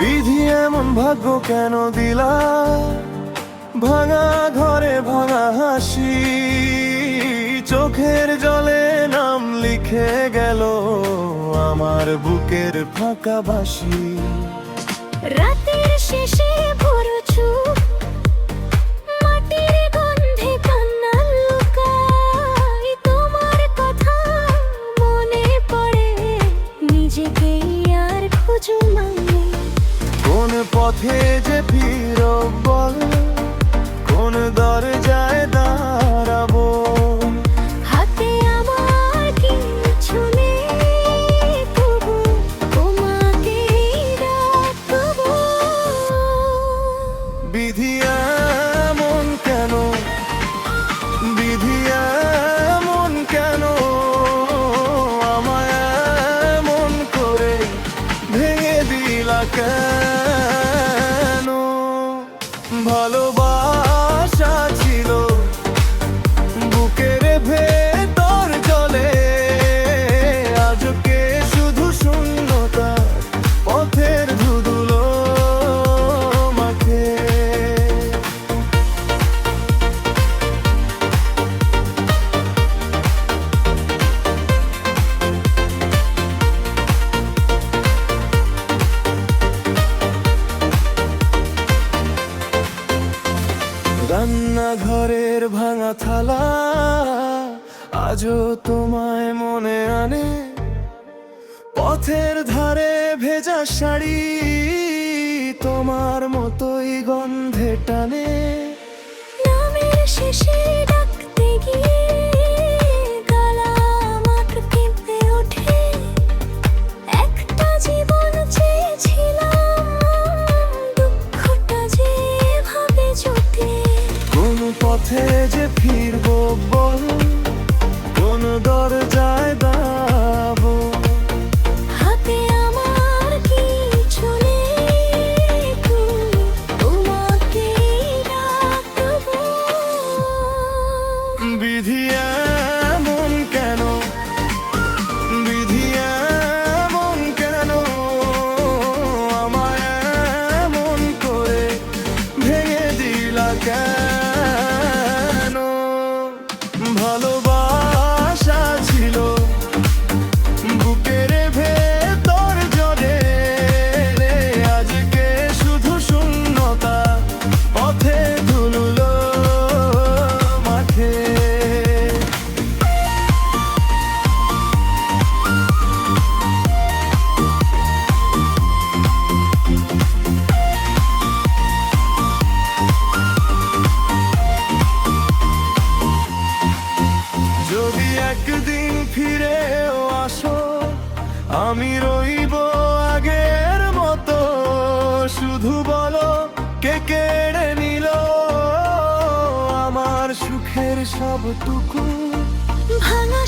বিধি এমন ভাগ্য কেন দিলা, ভাঙা ঘরে ভাঙা হাসি, চোখের জলে নাম লিখে গেল আমার বুকের ফাঁকা বাসি। রাতের শেষে ভোর চুপ, মাটির গন্ধে কান্না লুকাই, তোমার কথা মনে পড়ে, নিজেকে আর খুঁজো মানে। কোন পথে যে ফিরব বল, কোন দরজায় দাঁড়াবো, হাতে আমার কিছু নেই, তবু তোমাকে রাখবো। বিধি এমন কেন, বিধি এমন কেন, আমায় এমন করে ভেঙে দিলা কেন? ভালোবাসা ছিল বুকের ভেতর জলে, আজকে শুধু শূন্যতা পথের ধুধুলো মাখে। রান্নাঘরের ভাঙা থালা আজও তোমায় মনে আনে, পথের ধারে ভেজা শাড়ি তোমার মতোই গন্ধে টানে। নামের শেষে ডাকতে গিয়ে গলা আমার কেঁপে ওঠে, একটা জীবন চেয়েছিলাম, দুঃখটা যে এভাবে জোটে। কোন পথে যে ফিরবো বল, কোন দরজায় দাঁড়াবো, হাতে আমার কিছু নেই, তোমাকে রাখবো। বিধি এমন কেন, বিধি এমন কেন, আমায় এমন করে ভেঙে দিলা কেন? ভালোবাসা ছিল বুকের ভেতর জলে, আজকে শুধু শূন্যতা পথে ধুলো মাঠে। যদি একদিন ফিরেও আসো, আমি রইব আগের মতো, শুধু বলো কে কেড়ে নিল আমার সুখের সবটুকু। ভাঙা